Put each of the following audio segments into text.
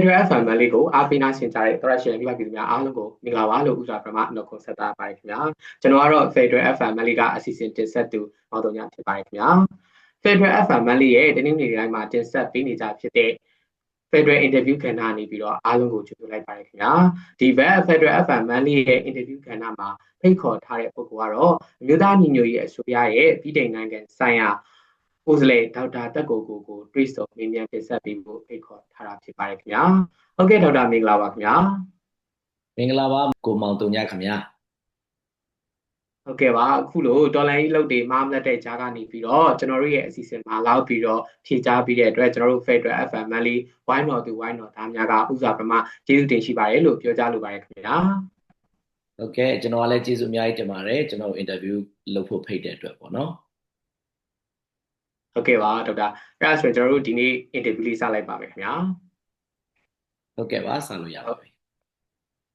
Federal Family ကိုအားပေးနာဆင်ကြတဲ့ Direction မိဘပြည်သူများအားလုံးကိုမင်္ဂလာပါလို့ဥစွာပထမနှုတ်ခွန်းဆက်သပါတယ်ခင်ဗျာကျွန်တော်ကတော့ Federal Family ကအစီအစဉ်တင်ဆက်သူမောင်တုံညဖြစ်ပါတယ်ခင်ဗျာ Federal Family ရဲ့တနင်္ဂနွေနေ့တိုင်းမှာတင်ဆက်ပေးနေကြဖြစ်တဲ့ Federal Interview ကဏ္ဍနေပြီးတော့အားလုံးကိုကြိုဆိုလိုက်ပါတယ်ခင်ဗျာဒီ Federal Family ရဲ့ Interview ကဏ္ဍမှာဖိတ်ခေါ်ထားတဲ့ပုဂ္ဂိုလ်ကတော့အမျိုးသားညီညွတ်ရေးအစိုးရရဲ့ပြည်ထောင်နိုင်ငံဆိုင်ရာကိုယ်စားလှယ်ဒေါက်တာတက်ကိုတွေ့ဆုံမေးမြန်းတင်ဆက်ပေးဖို့ဖိတ်ခေါ်ထားတာဖြစ်ပါတယ်ခင်ဗျာဟုတ်ကဲ့ဒေါက်တာမင်္ဂလာပါခင်ဗျာမင်္ဂလာပါကိုမောင်တုံညခင်ဗျာဟုတ်ကဲ့ပါအခုလို့ဒေါ်လာကြီးလုပ်တွေမားမလက်တဲ့ကြားကနေပြီးတော့ကျွန်တော်တို့ရဲ့အစီအစဉ်မှာလောက်ပြီးတော့ဖြည့်ချပေးတဲ့အတွက်ကျွန်တော်တို့ Federal Family ဝိုင်းတော်သူဝိုင်းတော်သားများကဥစွာပထမကျေးဇူးတင်ရှိပါတယ်လို့ပြောကြားလိုပါတယ်ခင်ဗျာဟုတ်ကဲ့ကျွန်တော်ကလည်းကျေးဇူးအများကြီးတင်ပါတယ်ကျွန်တော် interview လုပ်ဖို့ဖိတ်တဲ့အတွက်ပေါ့နော်ဟုတ်ကဲ့ပါဒေါက်တာအဲ့ဒါဆိုရင်ကျွန်တော်တို့ဒီနေ့ interview လေးစလိုက်ပါမယ်ခင်ဗျာဟုတ်ကဲ့ပါစလို့ရပါပြီ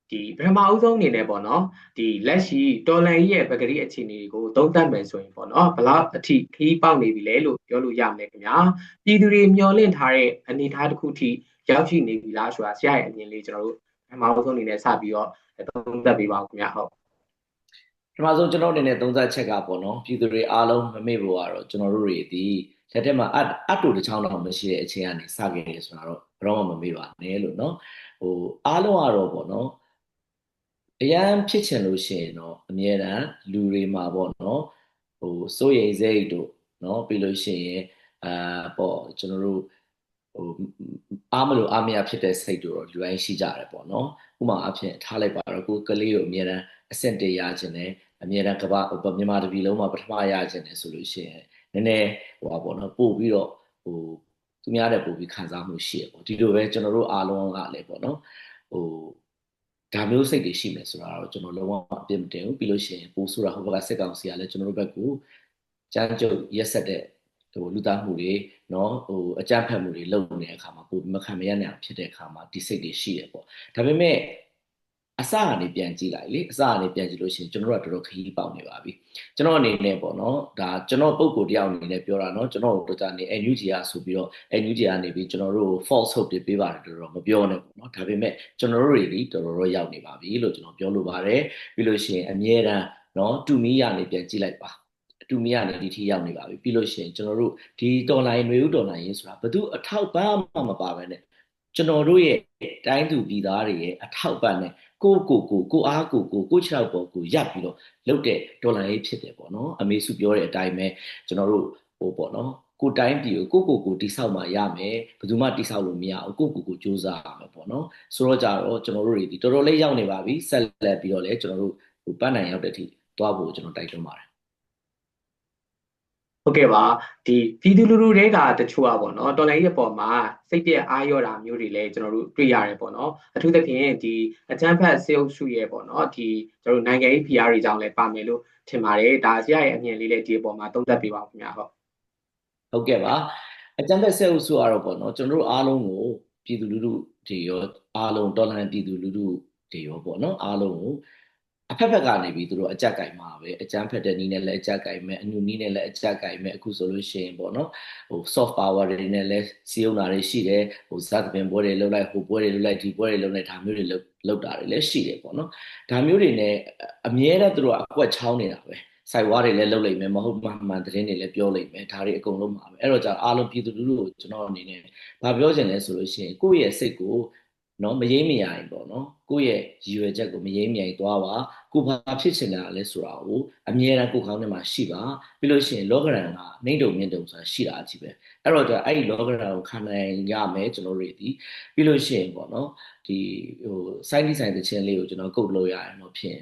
ဒီပထမအဦးဆုံးအနေနဲ့ပေါ့နော်ဒီလက်ရှိတော်လန်ကြီးရဲ့ပကတိအခြေအနေကိုသုံးသပ်မယ်ဆိုရင်ပေါ့နော်ဘလောက်အထိခီးပေါက်နေပြီလဲလို့ပြောလို့ရမယ်ခင်ဗျာပြည်သူတွေမျှော်လင့်ထားတဲ့အနေအထားတစ်ခုထိရောက်ရှိနေပြီလားဆိုတာဆရာရဲ့အမြင်လေးကျွန်တော်တို့ပထမအဦးဆုံးအနေနဲ့စပြီးတော့သုံးသပ်ပေးပါဦးခင်ဗျာဟုတ်ပထမဆုံးကျွန်တော်အနေနဲ့သုံးသပ်ချက်ကပေါ့နော်ပြည်သူတွေအားလုံးမမေ့ဖို့ကတော့ကျွန်တော်တို့တွေဒီလက်ထက်မှာအတူတစ်ချောင်းတော့မရှိတဲ့အချိန်ကနေစခဲ့တယ်ဆိုတော့ဘယ်တော့မှမမေ့ပါနဲ့လို့နော်အားလုံးကတော့ပေါ့နော်အရန်ဖြစ်ချင်လို့ရှိရင်တော့အမြဲတမ်းလူတွေမှာပေါ့နော်စိုးရိမ်စိတ်တို့နော်ပြီးလို့ရှိရင်ပေါ့ကျွန်တော်တို့အားမလို့အားမရဖြစ်တဲ့စိတ်တို့တော့လူတိုင်းရှိကြတယ်ပေါ့နော်ဥပမာအဖြစ်ထားလိုက်ပါတော့ကိုကလေးကိုအမြဲတမ်းအဆင့်တရခြင်းနဲ့အမြဲတမ်းကမ္ဘာမြန်မာတပြည်လုံးမှာပထမရခြင်းနဲ့ဆိုလို့ရှိရင်နည်းနည်းပေါ့နော်ပို့ပြီးတော့သူများတဲ့ပို့ပြီးခံစားမှုရှိရပေါ့ဒီလိုပဲကျွန်တော်တို့အားလုံးကလည်းပေါ့နော်ဒါမျိုးစိတ်တွေရှိမယ်ဆိုတာတော့ကျွန်တော်လုံးဝအပြစ်မတင်ဘူးပြီးလို့ရှိရင်ပိုးဆိုတာဟိုဘက်ကစစ်ကောင်စီကလည်းကျွန်တော်တို့ဘက်ကိုကြမ်းကြုတ်ရက်ဆက်တဲ့လူသားမှုတွေနော်အကြမ်းဖက်မှုတွေလုပ်နေတဲ့အခါမှာပိုမခံမရနိုင်ဖြစ်တဲ့အခါမှာဒီစိတ်တွေရှိရပေါ့ဒါပေမဲ့အစကနေပြန်ကြည့်လိုက်လေအစကနေပြန်ကြည့်လို့ရှိရင်ကျွန်တော်တို့ကတော်တော်ခရီးပေါက်နေပါပြီကျွန်တော်အနေနဲ့ပေါ့နော်ဒါကျွန်တော်ပုံကိုတယောက်အနေနဲ့ပြောတာနော်ကျွန်တော်တို့ကနေ NUG ကဆိုပြီးတော့ NUG ကနေပြီးကျွန်တော်တို့ false hope တွေပေးပါတယ်တော်တော်မပြောနဲ့ပေါ့နော်ဒါပေမဲ့ကျွန်တော်တို့တွေဒီတော်တော်ရောက်နေပါပြီလို့ကျွန်တော်ပြောလိုပါတယ်ပြီးလို့ရှိရင်အမြဲတမ်းနော်တူမီရနေပြန်ကြည့်လိုက်ပါတူမီရနေဒီထိရောက်နေပါပြီပြီးလို့ရှိရင်ကျွန်တော်တို့ဒီတော်လိုင်းမျိုးတော်လိုင်းရေးဆိုတာဘယ်သူအထောက်ပံ့မှမပါဘဲနဲ့ကျွန်တော်တို့ရဲ့တိုင်းသူပြည်သားတွေရဲ့အထောက်ပံ့နဲ့ကိုအားကိုခြေထောက်ပေါ်ကိုရပ်ပြီးတော့လုပ်တဲ့ဒေါ်လာရေးဖြစ်တယ်ပေါ့နော်အမေစုပြောတဲ့အတိုင်းပဲကျွန်တော်တို့ပေါ့နော်ကိုတိုင်းပြည်ကိုတိဆောက်မှရမယ်ဘယ်သူမှတိဆောက်လို့မရဘူးကိုစူးစမ်းရမယ်ပေါ့နော်ဆိုတော့ကြတော့ကျွန်တော်တို့တွေဒီတော်တော်လေးရောက်နေပါပြီဆက်လက်ပြီးတော့လည်းကျွန်တော်တို့ပတ်နိုင်ရောက်တဲ့အထိသွားဖို့ကျွန်တော်တိုက်တွန်းပါတယ်ဟုတ်ကဲ့ပါဒီပြည်သူလူထုတွေကတချို့อ่ะပေါ့နော်တော်လိုင်းရဲ့ပေါ်မှာစိတ်ပြက်အားရော့တာမျိုးတွေလည်းကျွန်တော်တို့တွေ့ရတယ်ပေါ့နော်အထူးသဖြင့်ဒီအချမ်းဖတ်စေအုပ်စုရဲ့ပေါ့နော်ဒီကျွန်တော်တို့နိုင်ငံရေး PR တွေကြောင့်လည်းပါမယ်လို့ထင်ပါတယ်ဒါဆရာရဲ့အမြင်လေးလည်းဒီပေါ်မှာသုံးသပ်ပေးပါဦးခင်ဗျာဟုတ်ကဲ့ပါအချမ်းဖတ်စေအုပ်စုကတော့ပေါ့နော်ကျွန်တော်တို့အားလုံးကိုပြည်သူလူထုတွေရောအားလုံးတော်လိုင်းပြည်သူလူထုတွေရောပေါ့နော်အားလုံးကိုအဖက်ဖက်ကနေပြီးသူတို့အကြက်ကင်မှာပဲအကြမ်းဖက်တဲ့နည်းနဲ့လည်းအကြက်ကင်မယ်အညူနည်းနဲ့လည်းအကြက်ကင်မယ်အခုဆိုလို့ရှိရင်ပေါ့နော်soft power တွေနဲ့လည်းစီးုံတာတွေရှိတယ်ဇက်ပင်ပွဲတွေလုပ်လိုက်ဟိုပွဲတွေလုပ်လိုက်ဒီပွဲတွေလုပ်လိုက်ဒါမျိုးတွေလုပ်တာတွေလည်းရှိတယ်ပေါ့နော်ဒါမျိုးတွေနဲ့အမြဲတမ်းသူတို့အကွက်ချောင်းနေတာပဲစိုက်ဝါးတွေလည်းလုပ်လိုက်မယ်မဟုတ်မှန်သတင်းတွေလည်းပြောလိုက်မယ်ဒါတွေအကုန်လုံးမှာပဲအဲ့တော့じゃအားလုံးပြည်သူလူထုကိုကျွန်တော်အနေနဲ့ဗာပြောချင်လဲဆိုလို့ရှိရင်ကိုယ့်ရဲ့စိတ်ကိုနော်မရိမ့်မရရင်ပေါ့နော်ကိုယ့်ရဲ့ရည်ရွယ်ချက်ကိုမရိမ့်မရရင်သွားပါကိုဘာဖြစ်ချင်တာလဲဆိုတာကိုအမြဲတမ်းကိုယ်ကောင်းထဲမှာရှိပါပြီးလို့ရှိရင်လောကရန်ကနှိမ့်တုံမြင့်တုံဆိုတာရှိတာအကြီးပဲအဲ့တော့အဲ့ဒီလောကရန်ကိုခံနိုင်ရမယ်ကျွန်တော်တို့ဒီပြီးလို့ရှိရင်ပေါ့နော်ဒီစိုင်းဒီဇိုင်းတဲ့ချင်းလေးကိုကျွန်တော်ကုတ်လို့ရရင်တော့ဖြစ်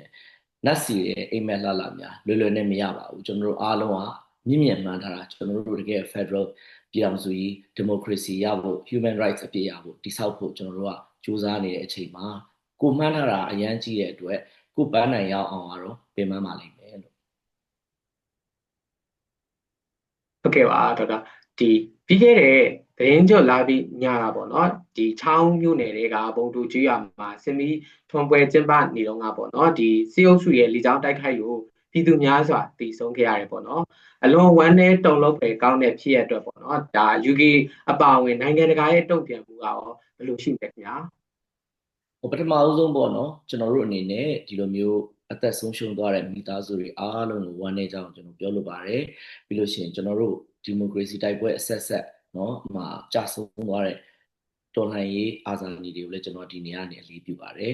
နတ်စီရဲ့အိမ်မက်လှလှများလွယ်နဲ့မရပါဘူးကျွန်တော်တို့အားလုံးကမြင့်မှန်းထားတာကျွန်တော်တို့တကယ် Federal ပြည်အောင်စုကြီး democracy ရဖို့ human rights အပြည့်ရဖို့တိဆောက်ဖို့ကျွန်တော်တို့ကစူးစမ်းနေတဲ့အချိန်မှာကိုမှန်းထားတာအရန်ကြီးတဲ့အတွက်ကိုပန်းနိုင်ရောက်အောင်ကတော့ပြင်ပန်းပါလိမ့်မယ်လို့ဟုတ်ကဲ့ပါဒေါက်တာဒီပြီးခဲ့တဲ့သတင်းကြော်လာပြီးညတာပေါ့နော်ဒီချောင်းမြို့နယ်တွေကဘုံတူကြီးရမှာစင်မီထွန်ပွဲကျင်းပနေတော့ကပေါ့နော်ဒီစီအုပ်စုရဲ့လေကြောင်းတိုက်ခိုက်ကိုပြည်သူများစွာတည်ဆုံးခဲ့ရတယ်ပေါ့နော်အလွန်ဝမ်းနဲ့တုံလုံးပဲကောင်းတဲ့ဖြစ်ရအတွက်ပေါ့နော်ဒါ UK အပါအဝင်နိုင်ငံတကာရဲ့တုံ့ပြန်မှုကရောဘ ယ်လိုရှိနေလဲခင်ဗျာ ပထမအဆုံးပေါ့နော်ကျွန်တော်တို့အနေနဲ့ဒီလိုမျိုးအသက်ဆုံးရှုံးသွားတဲ့မိသားစုတွေအားလုံးကိုဝမ်းနည်းကြောင်းကျွန်တော်ပြောလိုပါတယ်ပြီးလို့ရှိရင်ကျွန်တော်တို့ဒီမိုကရေစီတိုက်ပွဲအဆက်ဆက်နော်ကြာဆုံးသွားတဲ့တော်လှန်ရေးအာဇာနည်တွေကိုလည်းကျွန်တော်ဒီနေရာနေအလေးပြုပါတယ်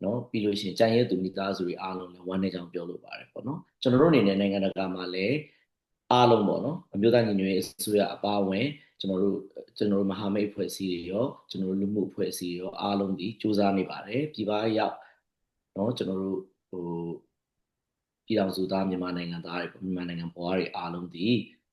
နော်ပြီးလို့ရှိရင်ကြံရဲသူမိသားစုတွေအားလုံးလည်းဝမ်းနည်းကြောင်းပြောလိုပါတယ်ပေါ့နော်ကျွန်တော်တို့အနေနဲ့နိုင်ငံတကာမှာလည်းအားလုံးပေါ့နော်အမျိုးသားညီညွတ်ရေးအစိုးရအပါအဝင်ကျွန်တော်တို့မဟာမိတ်အဖွဲ့အစည်းတွေရောကျွန်တော်တို့လူမှုအဖွဲ့အစည်းတွေရောအားလုံးဒီစူးစမ်းနေပါတယ်ပြည်ပရောက်เนาะကျွန်တော်တို့ပြည်တော်စုသားမြန်မာနိုင်ငံသားတွေမြန်မာနိုင်ငံဘွားတွေအားလုံးဒီ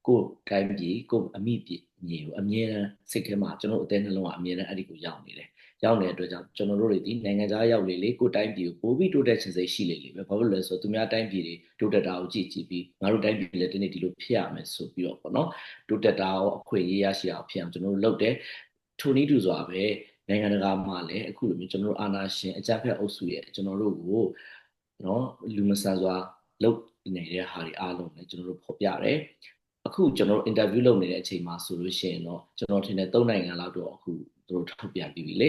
ကိုယ်တိုင်းပြည်ကိုယ်အမိပြည်မြေကိုအမြဲတမ်းစိတ်ထဲမှာကျွန်တော်အသေးနှလုံးကအမြဲတမ်းအဲ့ဒီကိုရောက်နေတယ်ရောက်နေတဲ့အတွက်ကြောင့်ကျွန်တော်တို့တွေဒီနိုင်ငံသားရောက်လေကိုယ်တိုင်းပြည်ကိုပို့ပြီးတိုးတက်ခြင်းစိတ်ရှိလေပဲဘာလို့လဲဆိုတော့သူများတိုင်းပြည်တွေတိုးတက်တာကိုကြည့်ပြီးငါတို့တိုင်းပြည်လည်းဒီနေ့ဒီလိုဖြစ်ရမယ်ဆိုပြီးတော့ပေါ့နော်တိုးတက်တာရောအခွင့်အရေးရရှိအောင်ဖြစ်အောင်ကျွန်တော်တို့လုပ်တယ်ထိုနည်းတူစွာပဲနိုင်ငံတကာမှာလည်းအခုလိုမျိုးကျွန်တော်တို့အာဏာရှင်အကြမ်းဖက်အုပ်စုရဲ့ကျွန်တော်တို့ကိုနော်လူမဆန်စွာလုပ်နေတဲ့ဟာတွေအားလုံးလည်းကျွန်တော်တို့ဖော်ပြတယ်အခုကျွန်တော်တို့ interview လုပ်နေတဲ့အချိန်မှာဆိုလို့ရှိရင်တော့ကျွန်တော်ထင်တယ်၃နိုင်ငံလောက်တော့အခုသူတို့ထုတ်ပြန်ပြီးပြီလေ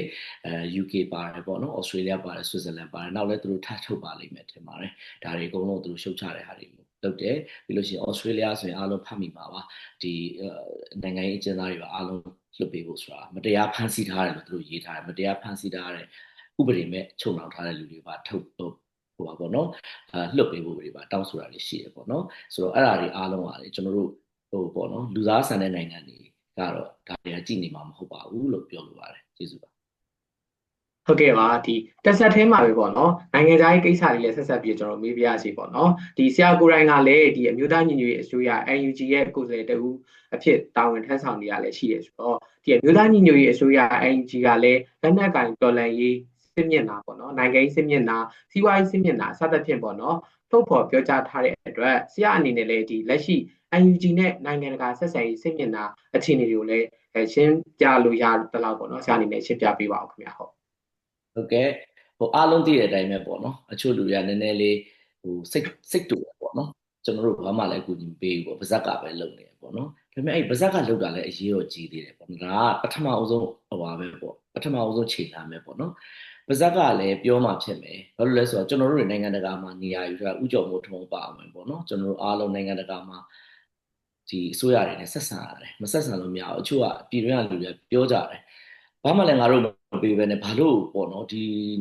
UK ပါတယ်ပေါ့နော် Australia ပါတယ် Switzerland ပါတယ်နောက်လည်းသူတို့ထပ်ထုတ်ပါလိမ့်မယ်ထင်ပါတယ်ဒါတွေအကုန်လုံးသူတို့ရှုတ်ချတဲ့ဟာတွေလုပ်တယ်ပြီးလို့ရှိရင် Australia ဆိုရင်အားလုံးဖတ်မိပါပါဒီနိုင်ငံရေးအကျဉ်းသားတွေပါအားလုံးလွတ်ပေးဖို့ဆိုတာမတရားဖမ်းဆီးထားတယ်လို့သူတို့ရေးထားတယ်မတရားဖမ်းဆီးထားတဲ့ဥပဒေမဲ့ချုပ်နှောင်ထားတဲ့လူတွေပါထုတ်ဟိုပါပေါ့နော်လွတ်ပေးဖို့တွေပါတောင်းဆိုတာတွေရှိတယ်ပေါ့နော်ဆိုတော့အဲ့ဒါတွေအားလုံးကလေကျွန်တော်တို့ဟိုပေါ့နော်လူသားဆန်တဲ့နိုင်ငံတွေကတော့ဒါတွေကကြည်နေမှာမဟုတ်ပါဘူးလို့ပြောလိုပါတယ်ကျေးဇူးပါဟုတ်ကဲ့ပါဒီတက်ဆက်ထဲမှာပဲပေါ့နော်နိုင်ငံခြားရေးကိစ္စတွေလည်းဆက်ဆက်ပြီးကျွန်တော်မေးပြရစီပေါ့နော်ဒီဆရာကိုရိုင်းကလည်းဒီအမျိုးသားညီညွတ်ရေးအစိုးရ NUG ရဲ့ကိုယ်စားလှယ်တဦးအဖြစ်တာဝန်ထမ်းဆောင်နေရလဲရှိတယ်ဆိုတော့ဒီအမျိုးသားညီညွတ်ရေးအစိုးရ NUG ကလည်းလက်နက်ကင်တော်လှန်ရေးစစ်မျက်နှာပေါ့နော်နိုင်ငံရေးစစ်မျက်နှာစီးပွားရေးစစ်မျက်နှာစသဖြင့်ပေါ့နော်ထုတ်ဖော်ပြောကြားထားတဲ့အတွက်ဆရာအနေနဲ့လည်းဒီလက်ရှိ NUG နဲ့နိုင်ငံတကာဆက်ဆံရေးစစ်မျက်နှာအခြေအနေတွေကိုလည်းရှင်းပြလို့ရသလောက်ပေါ့နော်ဆရာအနေနဲ့ရှင်းပြပေးပါဦးခင်ဗျာဟုတ်ကဲ့အားလုံးသိတဲ့အတိုင်းပဲပေါ့နော်အချို့လူတွေကနည်းနည်းလေးစိတ်တူတယ်ပေါ့နော်ကျွန်တော်တို့ဘာမှလည်းအကူအညီမပေးဘူးပေါ့ပါဇက်ကပဲလုပ်နေတယ်ပေါ့နော်ဒါပေမဲ့အဲ့ပါဇက်ကလုပ်တာလည်းအရေးရောကြီးသေးတယ်ပေါ့ဒါကပထမအဆုံးဟိုပါပဲပေါ့ပထမအဆုံးချိန်လာမယ်ပေါ့နော်ပါဇက်ကလည်းပြောမှဖြစ်မယ်ဘာလို့လဲဆိုတော့ကျွန်တော်တို့နိုင်ငံတကာမှာနေရာယူထားဥကြုံမို့ထုံပါအောင်ပေါ့နော်ကျွန်တော်တို့အားလုံးနိုင်ငံတကာမှာဒီအစိုးရတွေနဲ့ဆက်ဆံရတယ်မဆက်ဆံလို့မရဘူးအချို့ကပြည်တွင်းကလူတွေပြောကြတယ်ဘာမှလည်းငါတို့မပေးဘဲနဲ့ဘာလို့ပေါ့နော်ဒီ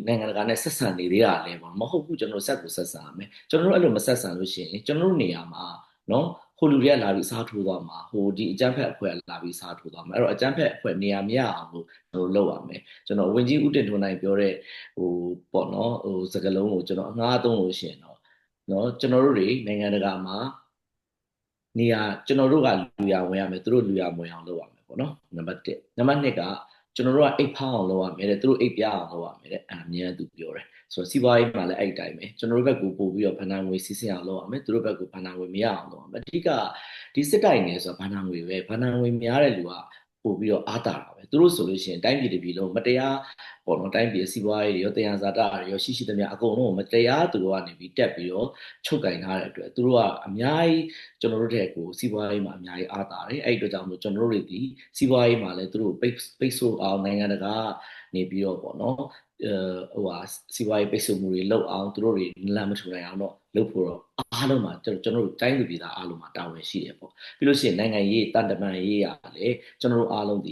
နိုင်ငံတကာနဲ့ဆက်ဆံနေသေးတာလဲပေါ့မဟုတ်ဘူးကျွန်တော်ဆက်ကိုဆက်ဆံရမယ်ကျွန်တော်တို့အဲ့လိုမဆက်ဆံလို့ရှိရင်ကျွန်တော်တို့နေရာမှာနော်ဟိုလူတွေကလာပြီးစားထိုးသွားမှာဟိုဒီအကြမ်းဖက်အဖွဲ့လာပြီးစားထိုးသွားမှာအဲ့တော့အကြမ်းဖက်အဖွဲ့နေရာမရအောင်လို့ကျွန်တော်လုပ်ရမယ်ကျွန်တော်ဝင်ကြီးဦးတင်ထွန်းနိုင်ပြောတဲ့ဟိုပေါ့နော်ဟိုစကားလုံးကိုကျွန်တော်အငှားသုံးလို့ရှိရင်တော့နော်ကျွန်တော်တို့တွေနိုင်ငံတကာမှာနေရာကျွန်တော်တို့ကလူရဝင်ရမယ်သူတို့လူရဝင်အောင်လုပ်ရမယ်ပေါ့နော်နံပါတ်1နံပါတ်2ကကျွန်တော်တို့ကအိတ်ဖောင်းအောင်လုပ်ရမယ်တဲ့သူတို့အိတ်ပြအောင်လုပ်ရမယ်တဲ့အမြဲသူပြောတယ်ဆိုတော့စီးပွားရေးမှာလည်းအဲ့တိုင်းပဲကျွန်တော်တို့ဘက်ကိုပို့ပြီးတော့ဘဏ္ဍာငွေစီးဆင်းအောင်လုပ်ရမယ်သူတို့ဘက်ကိုဘဏ္ဍာငွေမရအောင်လုပ်ရမယ်အဓိကဒီစစ်တိုင်နေဆိုတော့ဘဏ္ဍာငွေပဲဘဏ္ဍာငွေများတဲ့လူကပို့ပြီးတော့အားတာတာပဲသူတို့ဆိုလို့ရှိရင်တိုင်းပြည်တစ်ပြည်လုံးမတရားပေါ့နော်တိုင်းပြည်စီးပွားရေးတွေရောတရားဇာတာတွေရောရှိသမျှအကုန်လုံးမတရားသူတို့ကနေပြီးတက်ပြီးတော့ချုပ်ကင်ထားတဲ့အတွက်သူတို့ကအများကြီးကျွန်တော်တို့တဲ့ကိုစီးပွားရေးမှာအများကြီးအားတာတယ်အဲ့ဒီအတွက်ကြောင့်မို့ကျွန်တော်တို့တွေဒီစီးပွားရေးမှာလည်းသူတို့ပိတ်ဆို့အောင်နိုင်ငံတကာနေပြီးတော့ပေါ့နော်ဟိုဟာစီးပွားရေးပိတ်ဆို့မှုတွေလုပ်အောင်သူတို့တွေလမ်းမထူနိုင်အောင်တော့လုပ်ဖို့တော့အားလုံးမှာကျွန်တော်တို့တိုင်းသူပြည်သားအားလုံးမှာတာဝန်ရှိတယ်ပေါ့ပြီးလို့ရှိရင်နိုင်ငံရေးတန်တမန်ရေးရလည်းကျွန်တော်တို့အားလုံးဒီ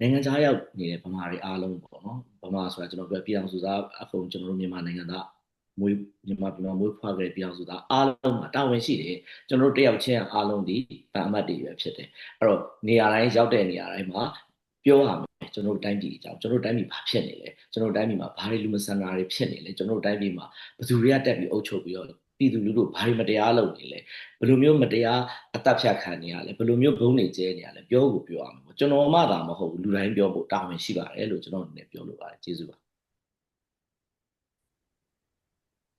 နိုင်ငံခြားရောက်နေတဲ့ဗမာတွေအားလုံးပေါ့နော်ဗမာဆိုတာကျွန်တော်ပြောပြည်အောင်စုသားအကုန်ကျွန်တော်တို့မြန်မာနိုင်ငံသားမြန်မာပြည်မှာမွေးဖွားကြတဲ့ပြည်အောင်စုသားအားလုံးမှာတာဝန်ရှိတယ်ကျွန်တော်တို့တယောက်ချင်းအားလုံးဒီဗန်အမတ်တွေပဲဖြစ်တယ်အဲ့တော့နေရာတိုင်းရောက်တဲ့နေရာတိုင်းမှာပြောရမယ်ကျွန်တော်တို့တိုင်းပြည်အကြောင်းကျွန်တော်တို့တိုင်းပြည်ဘာဖြစ်နေလဲကျွန်တော်တို့တိုင်းပြည်မှာဘာတွေလူမဆန်တာတွေဖြစ်နေလဲကျွန်တော်တို့တိုင်းပြည်မှာဘယ်သူတွေကတက်ပြီးအုပ်ချုပ်ပြီးတော့ပြည်သူလူထုဘာတွေမတရားလုပ်နေလဲဘယ်လိုမျိုးမတရားအသက်ဖြတ်ခံနေရလဲဘယ်လိုမျိုးဂုဏ်တွေကျဲနေရလဲပြောဖို့ပြောရမှာပေါ့ကျွန်တော်မှသာမဟုတ်ဘူးလူတိုင်းပြောဖို့တာဝန်ရှိပါတယ်လို့ကျွန်တော်အနေနဲ့ပြောလိုပါတယ်ကျေးဇူးပါ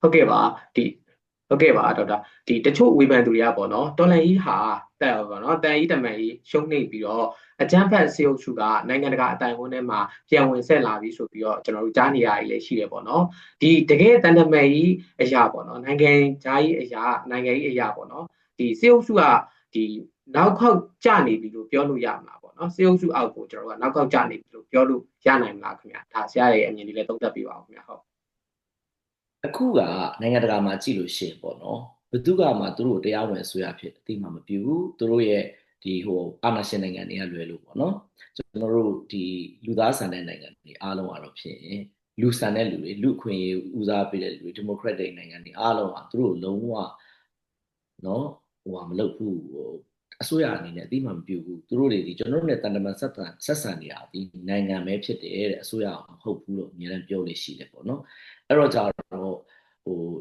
ဟုတ်ကဲ့ပါဒီဟုတ်ကဲ့ပါဒေါက်တာဒီတချို့ဝေဖန်သူတွေကပေါ့နော်တော်လန်ကြီးဟာတက်ပေါ့နော်တန်ကြီးတမန်ကြီးရှုံးနေပြီးတော့အကြမ်းဖက်စေအုပ်စုကနိုင်ငံတကာအတိုင်းအဝန်ထဲမှာပြန်ဝင်ဆက်လာပြီးဆိုပြီးတော့ကျွန်တော်တို့ကြားနေရကြီးလည်းရှိတယ်ပေါ့နော်ဒီတကယ်တန်တမန်ကြီးအရာပေါ့နော်နိုင်ငံခြားကြီးအရာနိုင်ငံကြီးအရာပေါ့နော်ဒီစေအုပ်စုကဒီနောက်ခေါက်ကျနေပြီလို့ပြောလို့ရမှာပေါ့ ပေါ့နော်စေအုပ်စုအောက်ကိုကျွန်တော်တို့ကနောက်ကောက်ကျနေပြီလို့ပြောလို့ရနိုင်မလားခင်ဗျာဒါဆရာရဲ့အမြင်လေးလည်းသုံးသပ်ပြပါဦးခင်ဗျာဟုတ်အခုကနိုင်ငံတကာမှာကြည့်လို့ရှိရင်ပေါ့နော်ဘယ်သူကမှသူတို့တရားဝင်ဆိုရဖြစ်အတိမမပြဘူးသူတို့ရဲ့ဒီအာဏာရှင်နိုင်ငံတွေကလွယ်လို့ပေါ့နော်ကျွန်တော်တို့ဒီလူသားဆန်တဲ့နိုင်ငံတွေအားလုံးကတော့ဖြစ်ရင်လူဆန်တဲ့လူတွေလူအခွင့်အရေးဦးစားပေးတဲ့လူတွေဒီမိုကရက်တစ်နိုင်ငံတွေအားလုံးကသူတို့လုံးဝနော်မလုပ်ဘူးအစိုးရအနေနဲ့အတိမမပြဘူးသူတို့တွေဒီကျွန်တော်တို့နဲ့တန်တမန်ဆက်ဆံနေတာဒီနိုင်ငံပဲဖြစ်တယ်တဲ့အစိုးရမဟုတ်ဘူးလို့အများနဲ့ပြောလို့ရှိတယ်ပေါ့နော်အဲ့တော့ကြာတော့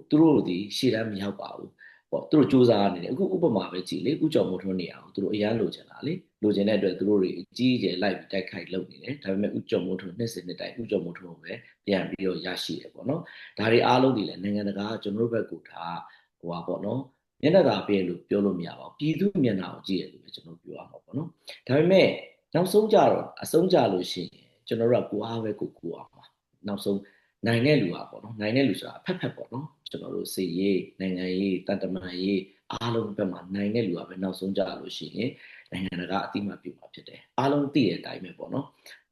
သူတို့ဒီရှေ့တန်းမရောက်ပါဘူးပေါ့သူတို့စူးစမ်းနေတယ်အခုဥပမာပဲကြည့်လေဥကြော်မိုးထွန်းနေအောင်သူတို့အရန်လိုချင်တာလေလိုချင်တဲ့အတွက်သူတို့တွေအကြီးအကျယ်လိုက်ပြီးတိုက်ခိုက်လုပ်နေတယ်ဒါပေမဲ့ဥကြော်မိုးထွန်းနှစ်စဉ်နှစ်တိုင်းဥကြော်မိုးထွန်းကိုပဲပြန်ပြီးတော့ရရှိတယ်ပေါ့နော်ဒါတွေအားလုံးဒီလေနိုင်ငံတကာကျွန်တော်တို့ဘက်ကပေါ့နော်မျက်နှာသာပြည့်လို့ပြောလို့မရပါဘူးပြည်သူမျက်နှာကိုကြည့်ရလို့ပဲကျွန်တော်ပြောရမှာပေါ့နော်ဒါပေမဲ့နောက်ဆုံးကြတော့အဆုံးကြလို့ရှိရင်ကျွန်တော်တို့ကကိုအားပဲကိုအောင်ပါနောက်ဆုံးနိုင်တဲ့လူอ่ะပေါ့နော်နိုင်တဲ့လူဆိုတာဖက်ပေါ့နော်ကျွန်တော်တို့စီရေးနိုင်ငံရေးတန်တမာရေးအားလုံးဘက်မှာနိုင်တဲ့လူอ่ะပဲနောက်ဆုံးကြလို့ရှိရင်နိုင်ငံတကာအတိမပြုမှာဖြစ်တယ်အားလုံးသိတဲ့အတိုင်းပဲပေါ့နော်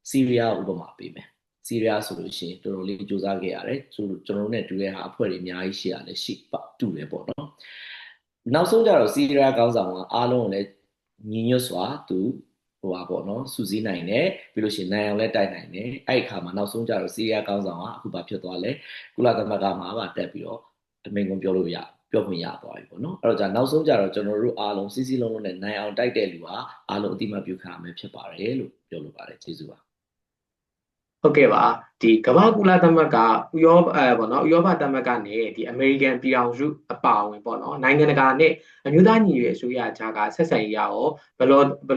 ဆီးရီးယားဥပမာပေးမယ်ဆီးရီးယားဆိုလို့ရှိရင်တော်တော်လေးစူးစမ်းခဲ့ရတယ်ကျွန်တော်တို့နဲ့တူတဲ့ဟာအဖွဲ့တွေအများကြီးရှိရတယ်ရှိပါတူတယ်ပေါ့နော်နောက်ဆုံးကြတော့ဆီးရီးယားခေါင်းဆောင်ကအားလုံးကိုလည်းညီညွတ်စွာသူပေါ့နော်စူးစီးနိုင်တယ်ပြီးလို့ရှိရင်နိုင်အောင်လည်းတိုက်နိုင်တယ်အဲ့ဒီအခါမှာနောက်ဆုံးကြတော့ဆီးရီးယားခေါင်းဆောင်ကအခုဘာဖြစ်သွားလဲကုလသမဂ္ဂမှာပါတက်ပြီးတော့အမိန့်ကုန်ပြောခွင့်ရသွားပြီပေါ့နော်အဲ့တော့じゃနောက်ဆုံးကြတော့ကျွန်တော်တို့အားလုံးစီးစီးလုံးလုံးနဲ့နိုင်အောင်တိုက်တဲ့လူဟာအားလုံးအတိမပြုခံရမယ်ဖြစ်ပါတယ်လို့ပြောလိုပါတယ်ကျေးဇူးပါဟုတ်ကဲ့ပါဒီကမ္ဘာကုလသမဂ္ဂဥရောပေါ့နော်ဥရောပသမဂ္ဂနဲ့ဒီအမေရိကန်ပြည်အောင်စုအပါအဝင်ပေါ့နော်နိုင်ငံတကာနဲ့အမျိုးသားညီညွတ်ရေးအစိုးရကြားကဆက်ဆံရေးရောဘယ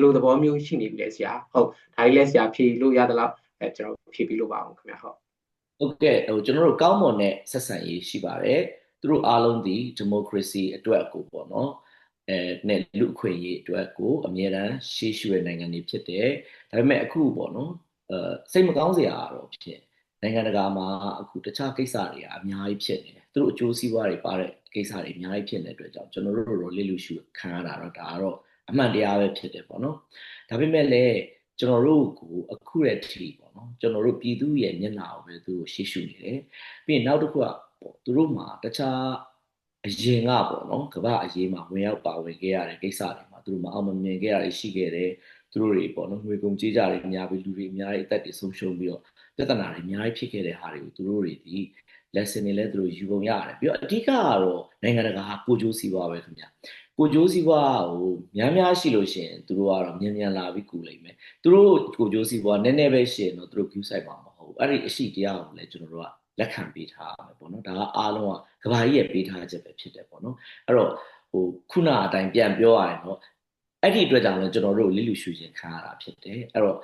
်လိုသဘောမျိုးရှိနေပြီလဲဆရာဟုတ်ဒါကြီးလဲဆရာဖြေလို့ရသလားကျွန်တော်ဖြေပြီးလို့ပါအောင်ခင်ဗျာဟုတ်ကဲ့ကျွန်တော်တို့ကောင်းမွန်တဲ့ဆက်ဆံရေးရှိပါတယ်သူတို့အားလုံးဒီဒီမိုကရေစီအတွက်ကိုပေါ့နော်နဲ့လူအခွင့်အရေးအတွက်ကိုအမြဲတမ်းရှေ့ရှုတဲ့နိုင်ငံတွေဖြစ်တယ်ဒါပေမဲ့အခုပေါ့နော်စိတ်မကောင်းစရာတော့ဖြစ်နိုင်ငံတကာမှာအခုတခြားကိစ္စတွေကအများကြီးဖြစ်နေတယ်သူတို့အကျိုးစီးပွားတွေပါတဲ့ကိစ္စတွေအများကြီးဖြစ်နေတဲ့အတွက်ကြောင့်ကျွန်တော်တို့တော့လစ်လူရှုခံရတာတော့ဒါကတော့အမှန်တရားပဲဖြစ်တယ်ပေါ့နော်ဒါပေမဲ့လည်းကျွန်တော်တို့ကိုအခုရဲ့ထိပေါ့နော်ကျွန်တော်တို့ပြည်သူရဲ့မျက်နှာကိုပဲသူတို့ရှေ့ရှုနေတယ်ပြီးရင်နောက်တစ်ခုကသူတို့မှာတခြားအရင်ကပေါ့နော်ကမ္ဘာအရေးမှာဝင်ရောက်ပါဝင်ခဲ့ရတဲ့ကိစ္စတွေမှာသူတို့မအောင်မမြင်ခဲ့ရရှိခဲ့တယ်သူတို့တွေပေါ့နော်ငွေကုန်ကြေးကြတွေအများပြီးလူတွေအများကြီးအသက်တွေဆုံးရှုံးပြီးတော့ပြဿနာတွေအများကြီးဖြစ်ခဲ့တဲ့ဟာတွေကိုသူတို့တွေဒီ lesson တွေလည်းသူတို့ယူပုံရတယ်ပြီးတော့အဓိကကတော့နိုင်ငံတကာကိုကြိုးစီးပွားပဲခင်ဗျကိုကြိုးစီးပွားကိုများရှိလို့ရှိရင်သူတို့ကတော့မြန်လာပြီးကူလိမ့်မယ်သူတို့ကိုကြိုးစီးပွားနည်းနည်းပဲရှိရင်တော့သူတို့ view site မှာမဟုတ်အဲ့ဒီအရှိတရားကိုလည်းကျွန်တော်တို့ကလက်ခံပေးထားရမယ်ပေါ့နော်ဒါကအားလုံးကကဘာကြီးရဲ့ပေးထားချက်ပဲဖြစ်တယ်ပေါ့နော်အဲ့တော့ခုနအတိုင်းပြန်ပြောရရင်တော့အဲ့ဒီအတွက်ကြောင့်လည်းကျွန်တော်တို့လိလူရှုခြင်းခံရတာဖြစ်တယ်အဲ့တော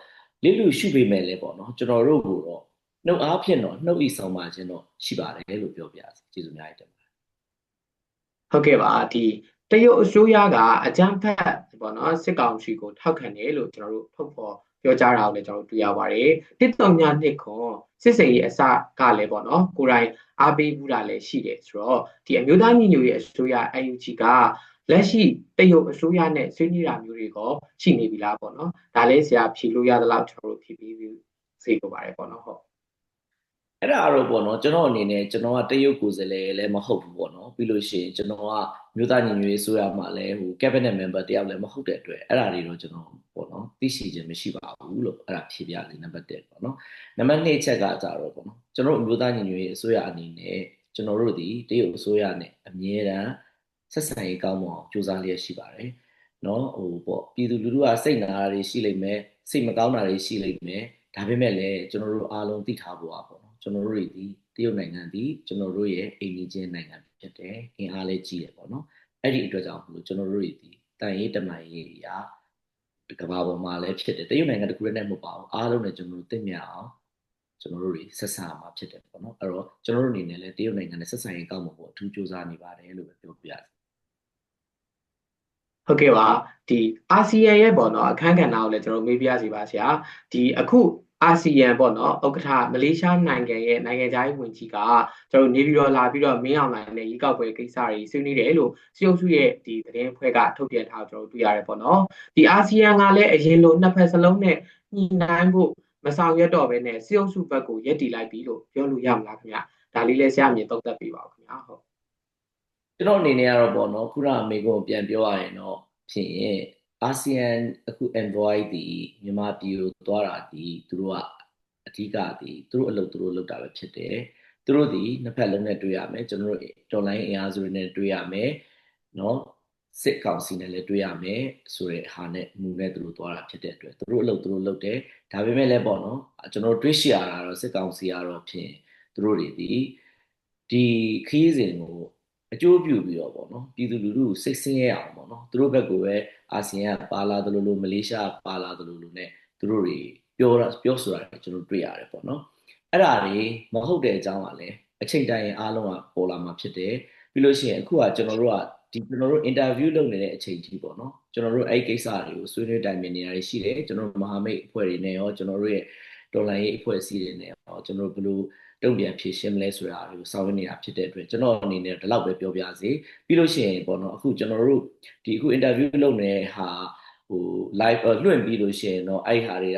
့လိလူရှုပေးမယ်လေပေါ့နော်ကျွန်တော်တို့ကိုတော့နှုတ်အားဖြင့်တော့နှုတ်ဤဆောင်ပါခြင်းတော့ရှိပါတယ်လို့ပြောပြရစီကျေးဇူးများတင်ပါတယ်ဟုတ်ကဲ့ပါဒီတရုတ်အစိုးရကအကြမ်းဖက်ပေါ့နော်စစ်ကောင်စီကိုထောက်ခံတယ်လို့ကျွန်တော်တို့ထုတ်ဖော်ပြောကြားတာကိုလည်းကျွန်တော်တို့တွေ့ရပါတယ်132ခွန်စစ်စင်ရေးအစကလည်းပေါ့နော်ကိုယ်တိုင်အားပေးမှုတာလည်းရှိတယ်ဆိုတော့ဒီအမျိုးသားညီညွတ်ရေးအစိုးရ UNG ကလက်ရှိတရုတ်အစိုးရနဲ့ဆွေးနွေးတာမျိုးတွေကရှိနေပြီလားပေါ့နော်ဒါလည်းဆရာဖြေလို့ရသလောက်ကျွန်တော်တို့ဖြေပြီးစေလိုပါတယ်ပေါ့နော်ဟုတ်အဲ့ဒါတော့ပေါ့နော်ကျွန်တော်အနေနဲ့ကျွန်တော်ကတရုတ်ကိုယ်စားလှယ်လည်းမဟုတ်ဘူးပေါ့နော်ပြီးလို့ရှိရင်ကျွန်တော်ကမြို့သားညီညွတ်ရေးဆိုရမှာလည်းcabinet member တယောက်လည်းမဟုတ်တဲ့အတွက်အဲ့ဒါတွေတော့ကျွန်တော်ပေါ့နော်သိရှိခြင်းမရှိပါဘူးလို့အဲ့ဒါဖြေပြလေးနံပါတ်1ပေါ့နော်နံပါတ်2ချက်ကကြတော့ပေါ့နော်ကျွန်တော်မြို့သားညီညွတ်ရေးအစိုးရအနေနဲ့ကျွန်တော်တို့ဒီတရုတ်အစိုးရနဲ့အမြဲတမ်းဆက်ဆံရေးကောင်းမွန်အောင်ကြိုးစားလျက်ရှိပါတယ်နော်ပေါ့ပြည်သူလူထုကစိတ်နာတာတွေရှိလိမ့်မယ်စိတ်မကောင်းတာတွေရှိလိမ့်မယ်ဒါပေမဲ့လည်းကျွန်တော်တို့အားလုံးသိထားဖို့ပါပေါ့ကျွန်တော်တို့တွေဒီတရုတ်နိုင်ငံဒီကျွန်တော်တို့ရဲ့အိမ်နီးချင်းနိုင်ငံဖြစ်တယ်အင်အားလည်းကြီးတယ်ပေါ့နော်အဲ့ဒီအတွက်ကြောင့်ကျွန်တော်တို့တွေဒီတန်ရေးတမန်ရေးရာကမ္ဘာပေါ်မှာလည်းဖြစ်တယ်တရုတ်နိုင်ငံတခုတည်းနဲ့မဟုတ်ပါဘူးအားလုံးနဲ့ကျွန်တော်တို့သိမြအောင်ကျွန်တော်တို့တွေဆက်ဆံမှာဖြစ်တယ်ပေါ့နော်အဲ့တော့ကျွန်တော်တို့အနေနဲ့လည်းတရုတ်နိုင်ငံနဲ့ဆက်ဆံရေးကောင်းဖို့အထူးကြိုးစားနေပါတယ်လို့ပဲပြောပြရစီဟုတ်ကဲ့ပါဒီအာဆီယံရဲ့ပေါ့နော်အခန်းကဏ္ဍကိုလည်းကျွန်တော်မေးပြစီပါဆရာဒီအခု အာဆီယံပေါ့နော်ဥက္ကဋ္ဌမလေးရှားနိုင်ငံရဲ့နိုင်ငံခြားရေးဝန်ကြီးကကျွန်တော်နေပြီးတော့လာပြီးတော့မင်းအောင်လှိုင်နဲ့ရေကောက်ပွဲကိစ္စတွေဆွေးနွေးတယ်လို့စီအုပ်စုရဲ့ဒီသတင်းဖွဲ့ကထုတ်ပြန်ထားကျွန်တော်တွေ့ရတယ်ပေါ့နော်ဒီအာဆီယံကလည်းအရင်လိုနှစ်ဖက်စလုံးနဲ့ညှိနှိုင်းဖို့မဆောင်ရွက်တော့ဘဲနဲ့စီအုပ်စုဘက်ကိုရက်တီလိုက်ပြီလို့ပြောလို့ရမလားခင်ဗျဒါလေးလဲဆရာမြင်သုံးသပ်ပေးပါဦးခင်ဗျဟုတ်ကျွန်တော်အနေနဲ့ကတော့ပေါ့နော်ခုနအမေကိုပြန်ပြောရရင်တော့ဖြစ်ရင်အာဆီယံအခု envoy ဒီမြန်မာပြည်ကိုသွားတာဒီသူတို့ကအဓိကဒီသူတို့အလုပ်သူတို့လုပ်တာပဲဖြစ်တယ်သူတို့ဒီနှစ်ဖက်လုံးနဲ့တွေ့ရမယ်ကျွန်တော်တို့တော်လိုင်းအင်အားစုတွေနဲ့တွေ့ရမယ်နော်စစ်ကောင်စီနဲ့လည်းတွေ့ရမယ်ဆိုတဲ့ဟာနဲ့မူနဲ့သူတို့သွားတာဖြစ်တဲ့အတွက်သူတို့အလုပ်သူတို့လုပ်တယ်ဒါပေမဲ့လည်းပေါ့နော်ကျွန်တော်တွေ့ရှိရတာတော့စစ်ကောင်စီကတော့ဖြင့်သူတို့တွေဒီခီးစဉ်ကိုအကျိုးပြုပြီးတော့ပေါ့နော်ပြည်သူလူထုစိတ်ဆင်းရဲအောင်ပေါ့နော်သူတို့ဘက်ကပဲအာဆီယံကပါလာသလိုလိုမလေးရှားပါလာသလိုလိုနဲ့သူတို့တွေပြောဆိုတာကျွန်တော်တွေ့ရတယ်ပေါ့နော်အဲ့ဒါတွေမဟုတ်တဲ့အကြောင်းကလည်းအချိန်တိုင်းအားလုံးကပေါ်လာမှာဖြစ်တယ်ပြီးလို့ရှိရင်အခုကကျွန်တော်တို့ interview လုပ်နေတဲ့အချိန်ကြီးပေါ့နော်ကျွန်တော်တို့အဲ့ကိစ္စတွေကိုဆွေးနွေးတိုင်ပင်နေရရှိတယ်ကျွန်တော်တို့မဟာမိတ်အဖွဲ့တွေနဲ့ရောကျွန်တော်တို့ရဲ့တော်လှန်ရေးအဖွဲ့အစည်းတွေနဲ့ရောကျွန်တော်တို့ဘယ်လိုတုံ့ပြန်ဖြေရှင်းမလဲဆိုတာတွေကိုဆောင်ရွက်နေတာဖြစ်တဲ့အတွက်ကျွန်တော်အနေနဲ့ဒီလောက်ပဲပြောပြစေပြီးလို့ရှိရင်ပေါ့နော်အခုကျွန်တော်တို့အခု interview လုပ်နေတဲ့ဟာlive လွှင့်ပြီးလို့ရှိရင်တော့အဲ့ဟာတွေ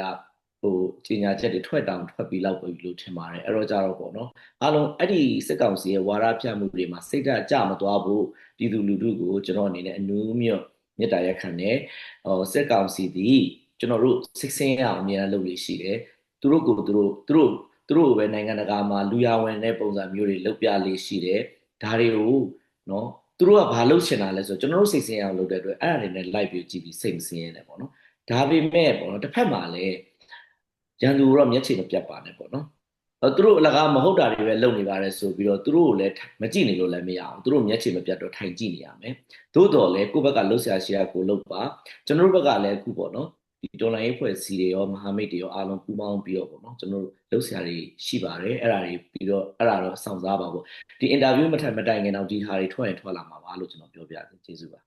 ကကြီးညာချက်တွေထွက်ပြီးလောက်ပြီလို့ထင်ပါတယ်အဲ့တော့ကြတော့ပေါ့နော်အားလုံးအဲ့ဒီစစ်ကောင်စီရဲ့ဝါဒဖြန့်မှုတွေမှာစိတ်ဓာတ်ကျမသွားဘူးပြည်သူလူထုကိုကျွန်တော်အနေနဲ့အနူးမြတ်မေတ္တာရက်ခံတယ်စစ်ကောင်စီသည်ကျွန်တော်တို့စိတ်ဆင်းရအောင်အများလုပ်လို့ရှိတယ်သူတို့ကိုသူတို့ပဲနိုင်ငံတကာမှာလူရဝင်တဲ့ပုံစံမျိုးတွေလုပ်ပြလေးရှိတယ်ဒါတွေကိုနော်သူတို့ကဘာလုပ်ချင်တာလဲဆိုတော့ကျွန်တော်တို့စိတ်ဆင်းရအောင်လုပ်တဲ့အတွက်အဲ့ဒါတွေနဲ့ live ပြီးကြည့်ပြီးစိတ်မဆင်းရဲနဲ့ပေါ့နော်ဒါပေမဲ့ပေါ့နော်တစ်ဖက်မှာလည်းရန်သူတော့မျက်ခြေမပြတ်ပါနဲ့ပေါ့နော်သူတို့အလကားမဟုတ်တာတွေပဲလုပ်နေပါတယ်ဆိုပြီးတော့သူတို့ကိုလည်းမကြည့်နေလို့လည်းမရအောင်သူတို့မျက်ခြေမပြတ်တော့ထိုင်ကြည့်နေရမယ်သို့တော်လည်းကိုယ့်ဘက်ကလှုပ်ရှားရှားကိုလှုပ်ပါကျွန်တော်တို့ဘက်ကလည်းအခုပေါ့နော်ဒီတော်လိုင်းရေးဖွဲ့စည်းတွေရောမဟာမိတ်တွေရောအားလုံးပူးပေါင်းပြီးတော့ပေါ့နော်ကျွန်တော်တို့လှုပ်ရှားတွေရှိပါတယ်အဲ့ဒါတွေပြီးတော့အဲ့ဒါတော့စောင့်စားပါပေါ့ဒီ interview မတိုင်ခင်တော့ဒီဟာတွေထွက်လာမှာပါလို့ကျွန်တော်ပြောပြတယ်ကျေးဇူးပါ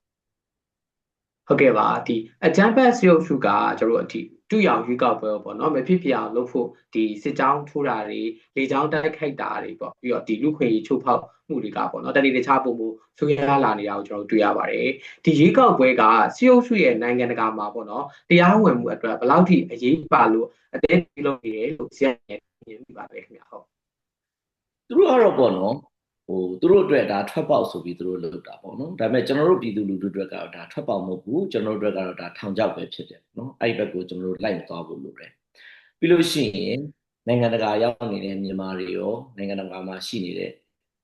ဟုတ်ကဲ့ပါဒီအကြံဖက်စီအုပ်စုကကျွန်တော်တို့တူရောင်ရွေးကောက်ပွဲပေါ့နော်မဖြစ်ဖြစ်အောင်လုပ်ဖို့ဒီစစ်ကြောင်းထိုးတာတွေလေကြောင်းတိုက်ခိုက်တာတွေပေါ့ပြီးတော့ဒီလူခွေချိုးဖောက်မှုတွေကပေါ့နော်တတိတခြားပုံမှုဆိုရလာနေတာကိုကျွန်တော်တွေ့ရပါတယ်ဒီရွေးကောက်ပွဲကစီအုပ်စုရဲ့နိုင်ငံတကာမှာပေါ့နော်တရားဝင်မှုအတွက်ဘယ်လောက်ထိအရေးပါလို့အသေးပြုလုပ်နေတယ်လို့ဆရာမြင်ပြပါတယ်ခင်ဗျာဟုတ်သူတို့ကတော့ပေါ့နော်သူတို့အတွက်ဒါထွက်ပေါက်ဆိုပြီးသူတို့လုပ်တာပေါ့နော်ဒါပေမဲ့ကျွန်တော်တို့ပြည်သူလူထုအတွက်ကတော့ဒါထွက်ပေါက်မဟုတ်ဘူးကျွန်တော်တို့အတွက်ကတော့ဒါထောင်ချောက်ပဲဖြစ်တယ်နော်အဲ့ဒီဘက်ကိုကျွန်တော်တို့လိုက်မသွားဘူးလို့တယ်ပြီးလို့ရှိရင်နိုင်ငံတကာရောက်နေတဲ့မြန်မာတွေရောနိုင်ငံတကာမှာရှိနေတဲ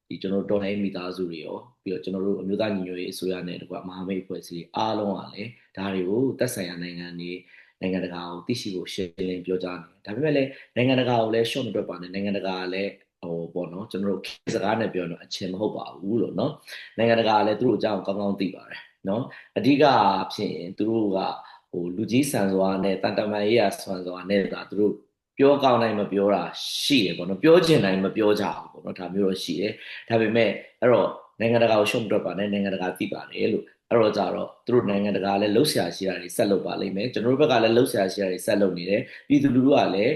့ဒီကျွန်တော်တို့တော်လှန်ရေးမိသားစုတွေရောပြီးတော့ကျွန်တော်တို့အမျိုးသားညီညွတ်ရေးအစိုးရနဲ့တကွမဟာမိတ်အဖွဲ့အစည်းအားလုံးကလည်းဒါတွေကိုသက်ဆိုင်ရာနိုင်ငံတကာကိုသိရှိဖို့ရှင်းလင်းပြောကြားနေတယ်ဒါပေမဲ့လည်းနိုင်ငံတကာကိုလည်းရှော့မတွက်ပါနဲ့နိုင်ငံတကာကလည်းပေါ့နော်ကျွန်တော်တို့စကားနဲ့ပြောတော့အချင်းမဟုတ်ပါဘူးလို့နော်နိုင်ငံတကာကလည်းသူတို့အကြောင်းကောင်းကောင်းသိပါတယ်နော်အဓိကဖြစ်ရင်သူတို့ကလူကြီးဆန်စွာနဲ့တန်တမာရေးရဆန်စွာနဲ့ဒါသူတို့ပြောကောင်းတိုင်းမပြောတာရှိတယ်ပေါ့နော်ပြောချင်တိုင်းမပြောကြဘူးပေါ့နော်ဒါမျိုးတော့ရှိတယ်ဒါပေမဲ့အဲ့တော့နိုင်ငံတကာကိုရှုံ့မတွက်ပါနဲ့နိုင်ငံတကာသိပါတယ်လို့အဲ့တော့ကြတော့သူတို့နိုင်ငံတကာလည်းလှုပ်ရှားရှိတာတွေဆက်လုပ်ပါလိမ့်မယ်ကျွန်တော်တို့ဘက်ကလည်းလှုပ်ရှားရှိတာတွေဆက်လုပ်နေတယ်ပြည်သူလူထုကလည်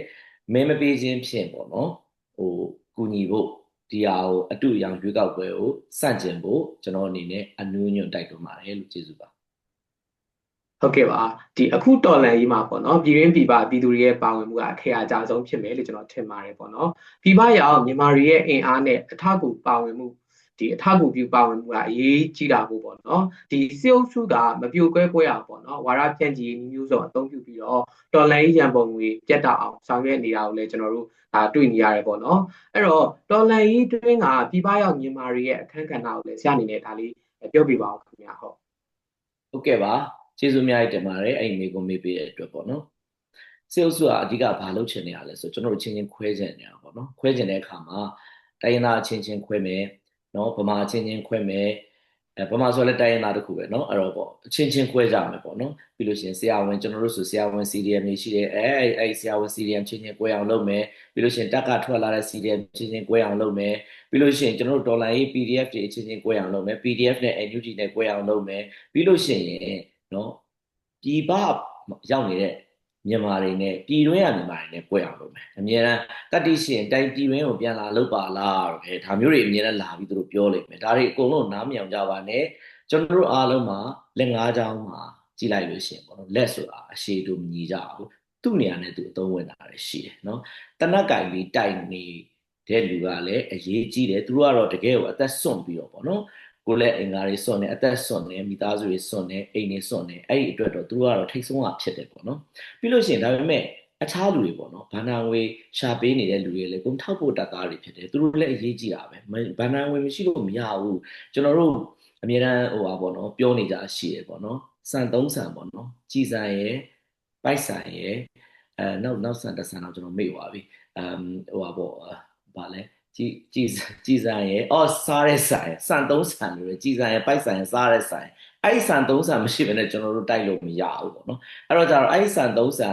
းမဲမပေးခြင်းဖြင့်ပေါ့နော်ကူညီဖို့ဒီဟာကိုအတူရောင်ရွေးကောက်ပွဲကိုစန့်ကျင်ဖို့ကျွန်တော်အနေနဲ့အနူးညွတ်တိုက်တွန်းပါတယ်လို့ကျေးဇူးပါဟုတ်ကဲ့ပါဒီအခုတော်လန်ကြီးမှာပေါ့နော်ပြည်ရင်းပြည်ပပြည်သူတွေရဲ့ပါဝင်မှုကအခရာအကျဆုံးဖြစ်မယ်လို့ကျွန်တော်ထင်ပါတယ်ပေါ့နော်ပြည်ပရောက်မြန်မာတွေရဲ့အင်အားနဲ့အထောက်အကူပါဝင်မှုဒီအထောက်အကူပြုပါဝင်မှုကအရေးကြီးတာပေါ့နော်ဒီစေအုပ်စုကမပြိုကွဲပွဲအောင်ပေါ့နော်ဝါရဖြန့်ချီမျိုးစုံအသုံးပြုပြီးတော့တော်လန်ကြီးရန်ပုံငွေပြတ်တောက်အောင်ဆောင်ရွက်နေတာကိုလည်းကျွန်တော်တို့ဒါတွေ့နေရတယ်ပေါ့နော်အဲ့တော့တော်လန်ကြီးတွင်းကပြည်ပရောက်မြန်မာတွေရဲ့အခန်းကဏ္ဍကိုလည်းဆရာအနေနဲ့ဒါလေးပြောပြပါဦးခင်ဗျာဟုတ်ကဲ့ပါကျေးဇူးအများကြီးတင်ပါတယ်အဲ့ဒီမိကုံးမေးပေးတဲ့အတွက်ပေါ့နော်စေအုပ်စုကအဓိကဘာလုပ်ချင်နေရလဲဆိုကျွန်တော်တို့ချင်းချင်းခွဲချင်နေတာပေါ့နော်ခွဲချင်တဲ့အခါမှာတိုင်းရင်းသားချင်းချင်းခွဲမယ်နော်ဗမာချင်းချင်းခွဲမယ်ဗမာဆိုလည်းတိုင်းရင်းသားတစ်ခုပဲเนาะအဲ့တော့ပေါ့အချင်းချင်းခွဲကြမယ်ပေါ့နော်ပြီးလို့ရှိရင်ဆရာဝန်ကျွန်တော်တို့ဆိုဆရာဝန် CDM တွေရှိတယ်အဲ့ဆရာဝန် CDM ချင်းချင်းခွဲအောင်လုပ်မယ်ပြီးလို့ရှိရင်တက်ကထွက်လာတဲ့ CDM ချင်းချင်းခွဲအောင်လုပ်မယ်ပြီးလို့ရှိရင်ကျွန်တော်တို့ဒေါ်လာရေး PDF တွေချင်းချင်းခွဲအောင်လုပ်မယ် PDF နဲ့ NUG နဲ့ခွဲအောင်လုပ်မယ်ပြီးလို့ရှိရင်เนาะပြည်ပရောက်နေတဲ့ မြန်မာတွေနဲ့ပြည်တွင်းရမြန်မာတွေနဲ့ပွဲအောင်လုပ်မယ်အများအားတတိရှင်တိုင်းပြည်တွင်းကိုပြန်လာလုပ်ပါလားတော့ဒါမျိုးတွေအများအားလာပြီးသူတို့ပြောလိမ့်မယ်ဒါတွေအကုန်လုံးနားမယောင်ကြပါနဲ့ကျွန်တော်တို့အားလုံးမှာလက်ငါးချောင်းမှာကြည့်လိုက်လို့ရှိရင်ပေါ့နော်လက်ဆိုတာအရှိတူမြည်ကြအောင်သူ့နေရာနဲ့သူအသုံးဝင်တာလည်းရှိတယ်နော်တနက်ကင်ပြီးတိုက်နေတဲ့လူကလည်းအရေးကြီးတယ်သူတို့ကတော့တကယ်ကိုအသက်ဆွန့်ပြီးတော့ပေါ့နော်ကိုလည်းအင်္ဂါတွေစွန့်နေအသက်စွန့်နေမိသားစုတွေစွန့်နေအိမ်တွေစွန့်နေအဲ့ဒီအတွက်တော့သူတို့ကတော့ထိတ်ဆုံးတာဖြစ်တယ်ပေါ့နော်ပြီးလို့ရှိရင်ဒါပေမဲ့အခြားလူတွေပေါ့နော်ဘာနာငွေရှာပေးနေတဲ့လူတွေလည်းကုန်ထောက်ဖို့တပ်သားတွေဖြစ်တယ်သူတို့လည်းအရေးကြီးတာပဲဘာနာငွေမရှိလို့မရဘူးကျွန်တော်တို့အများအားဟိုပါပေါ့နော်ပြောနေကြရှိရပေါ့နော်စံသုံးစံပေါ့နော်ကြည်စံရယ်ပိုက်စံရယ်နောက်စံတစ်စံတော့ကျွန်တော်မေ့သွားပြီဟိုပါပေါ့ဗာလဲကြည်စံရယ်စားတဲ့ဆိုင်စံသုံးစံတွေကြည်စံရယ်ပိုက်စံရယ်စားတဲ့ဆိုင်အဲ့ဒီစံသုံးစံမရှိဘဲနဲ့ကျွန်တော်တို့တိုက်လို့မရဘူးပေါ့နော်အဲ့တော့ကျတော့အဲ့ဒီစံသုံးစံ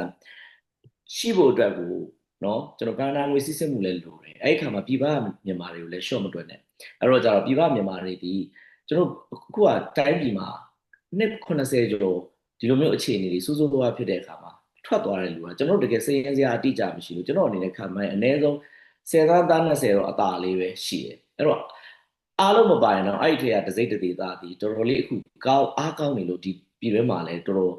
ရှိဖို့အတွက်ကိုနော်ကျွန်တော်ကဏ္ဍငွေစစ်စစ်မှုလည်းလိုတယ်အဲ့ဒီခါမှာပြည်ပမြန်မာတွေကိုလည်းရှော့မတွက်နဲ့အဲ့တော့ကျတော့ပြည်ပမြန်မာတွေဒီကျွန်တော်အခုကတိုင်းပြည်မှာနှစ်80ကျော်ဒီလိုမျိုးအခြေအနေတွေစိုးစိုးဝါးဖြစ်တဲ့အခါမှာထွက်သွားတဲ့လူကကျွန်တော်တကယ်စိတ်ရင်းစရာအတိအကျမရှိဘူးကျွန်တော်အနေနဲ့ခံမှန်းအနည်းဆုံး10သား20တော့အသာလေးပဲရှိတယ်အဲ့တော့အားလုံးမပါရင်တော့အဲ့ဒီထဲကတစိမ့်တသေးသားဒီတော်တော်လေးအခုအားကောင်းနေလို့ဒီပြည်တွင်းမှာလည်းတော်တော်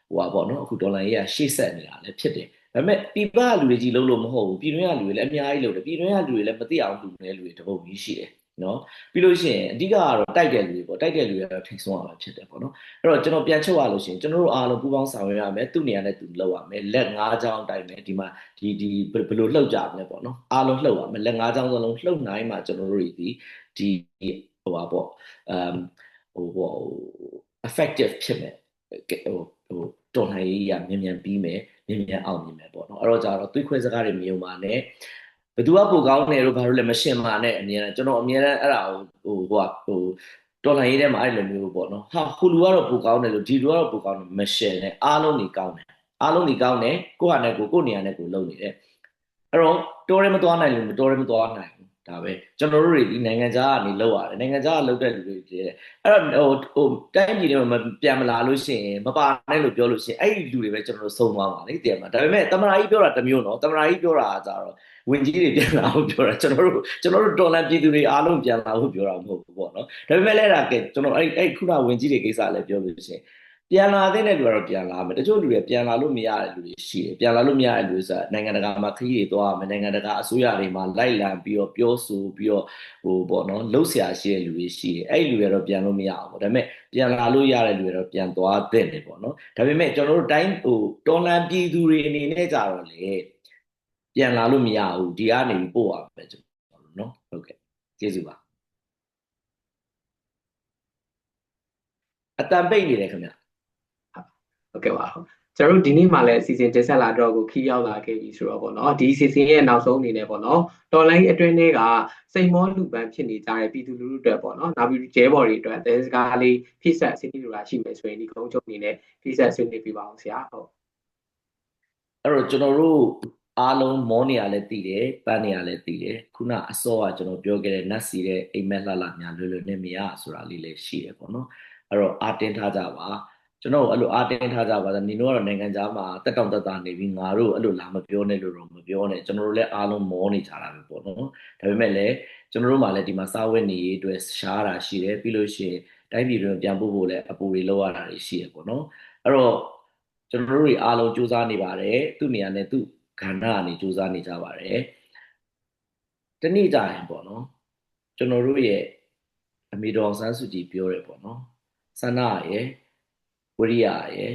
ဟိုပါပေါ့နော်အခုဒေါ်လာရေးကရှေ့ဆက်နေတာလည်းဖြစ်တယ်ဒါပေမဲ့ပြည်ပလူတွေကြီးလုံးလို့မဟုတ်ဘူးပြည်တွင်းကလူတွေလည်းအများကြီးလုပ်တယ်ပြည်တွင်းကလူတွေလည်းမသိအောင်လူနေလူတွေတပုတ်ကြီးရှိတယ်နော်ပြီးလို့ရှိရင်အဓိကကတော့တိုက်တဲ့လူတွေပေါ့တိုက်တဲ့လူတွေကတော့ထိတ်ဆုံးရမှာဖြစ်တယ်ပေါ့နော်အဲ့တော့ကျွန်တော်ပြန်ချုပ်ရလို့ရှိရင်ကျွန်တော်တို့အားလုံးပူးပေါင်းဆောင်ရွက်ရမယ်သူ့နေရာနဲ့သူလှုပ်ရမယ်လက်၅ချောင်းတိုက်မယ်ဒီမှာဒီဘယ်လိုလှုပ်ကြမလဲပေါ့နော်အားလုံးလှုပ်ရမယ်လက်၅ချောင်းစလုံးလှုပ်နိုင်မှကျွန်တော်တို့ဒီဟိုပါပေါ့ဟိုပေါ့ effective ဖြစ်မယ်ဟိုတော်လှန်ရေးရမြန်ပြီးမယ်မြန်အောင်မြင်မယ်ပေါ့နော်အဲ့တော့ကြတော့သွေးခွဲစကားတွေမယုံပါနဲ့ဘသူကပိုကောင်းတယ်လို့ဘာလို့လဲမရှင်းပါနဲ့အမြဲတမ်းကျွန်တော်အမြဲတမ်းအဲ့ဒါကိုဟိုတော်လှန်ရေးထဲမှာအဲ့လိုမျိုးပေါ့နော်ဟာဟိုလူကတော့ပိုကောင်းတယ်လို့ဒီလူကတော့ပိုကောင်းတယ်မရှင်းနဲ့အားလုံးနေကောင်းတယ်အားလုံးနေကောင်းတယ်ကိုယ့်ဟာနဲ့ကိုယ့်နေရာနဲ့ကိုယ်လုပ်နေတယ်အဲ့တော့တော်ရဲမသွားနိုင်လို့တော်ရဲမသွားနိုင်ဘူးဒါပဲကျွန်တော်တို့တွေဒီနိုင်ငံခြားကနေလောက်ရတယ်နိုင်ငံခြားကလောက်တဲ့လူတွေတည်းအဲ့တော့ဟိုတိုင်းပြည်တွေမှာပြန်မလာလို့ရှိရင်မပါနိုင်လို့ပြောလို့ရှိရင်အဲ့ဒီလူတွေပဲကျွန်တော်တို့ဆုံးသွားပါလေတည်မှာဒါပေမဲ့တမနာကြီးပြောတာတစ်မျိုးနော်တမနာကြီးပြောတာကကြတော့ဝင်ကြီးတွေပြန်လာဖို့ပြောတာကျွန်တော်တို့တော်လန်ပြည်သူတွေအားလုံးပြန်လာဖို့ပြောတာမဟုတ်ဘူးပေါ့နော်ဒါပေမဲ့လည်းဒါကကျွန်တော်အဲ့ခုနဝင်ကြီးတွေကိစ္စလည်းပြောလို့ရှိရင်ပြန်လာတဲ့လူကတော့ပြန်လာမယ်တချို့လူတွေပြန်လာလို့မရတဲ့လူတွေရှိတယ်ပြန်လာလို့မရတဲ့လူတွေဆိုတာနိုင်ငံတကာမှာခရီးတွေသွားမယ်နိုင်ငံတကာအစိုးရတွေမှာလိုက်လံပြီးတော့ပြောဆိုပြီးတော့ဟိုပေါ့နော်လှုပ်ရှားရှိတဲ့လူတွေရှိတယ်အဲ့ဒီလူတွေတော့ပြန်လို့မရအောင်ပေါ့ဒါပေမဲ့ပြန်လာလို့ရတဲ့လူတွေတော့ပြန်သွားတဲ့တယ်ပေါ့နော်ဒါပေမဲ့ကျွန်တော်တို့တိုင်းဟိုတော်လန်ပြည်သူတွေအနေနဲ့ကြတော့လေပြန်လာလို့မရဘူးဒီကနေပြီးပို့ရမယ်ကျွန်တော်တို့နော်ဟုတ်ကဲ့ကျေးဇူးပါအတန်ပိတ်နေတယ်ခင်ဗျဟုတ်ကဲ့ပါကျွန်တော်တို့ဒီနေ့မှလည်းအစီအစဉ်တင်ဆက်လာတော့ကိုခီးရောက်လာခဲ့ပြီဆိုတော့ပေါ့နော်ဒီအစီအစဉ်ရဲ့နောက်ဆုံးအနေနဲ့ပေါ့နော်တော်လိုင်းအတွင်းတွေကစိတ်မောလူပန်းဖြစ်နေကြတဲ့ပြည်သူလူထုတွေပေါ့နော်နောက်ပြီးကျဲဘော်တွေအတွက်တဲစကားလေးဖိဆက်ဆွေးနွေးလိုတာရှိမယ်ဆိုရင်ဒီကုန်းချုပ်အနေနဲ့ဖိဆက်ဆွေးနွေးပြပါအောင်ဆရာဟုတ်အဲ့တော့ကျွန်တော်တို့အားလုံးမောနေရလဲတည်တယ်ပန်းနေရလဲတည်တယ်ခုနအစောကကျွန်တော်ပြောခဲ့တဲ့နတ်စီတဲ့အိမ်မက်လှလှများလွယ်လွယ်နဲ့မရဆိုတာလေးလည်းရှိတယ်ပေါ့နော်အဲ့တော့အာတင်းထားကြပါကျွန်တော်အဲ့လိုအာတင်းထားကြပါဆိုနေတို့ကတော့နိုင်ငံသားမှာတက်တောင့်တက်တာနေပြီးငါတို့အဲ့လိုလာမပြောနဲ့လို့တော့မပြောနဲ့ကျွန်တော်တို့လည်းအားလုံးမောနေကြတာပဲပေါ့နော်ဒါပေမဲ့လည်းကျွန်တော်တို့မှလည်းဒီမှာစားဝတ်နေရေးအတွက်ရှားတာရှိတယ်ပြီးလို့ရှိရင်တိုင်းပြည်တွင်ပြန်ပို့ဖို့လည်းအပူတွေလောက်ရတာရှိတယ်ပေါ့နော်အဲ့တော့ကျွန်တော်တို့တွေအားလုံးစူးစမ်းနေပါတယ်သူ့နေရာနဲ့သူ့ကဏ္ဍကနေစူးစမ်းနေကြပါတယ်တနေ့ကြရင်ပေါ့နော်ကျွန်တော်တို့ရဲ့အမေတော်ဆန်းစုကြည်ပြောတယ်ပေါ့နော်ဆန္ဒရယ်ဝရိယရယ်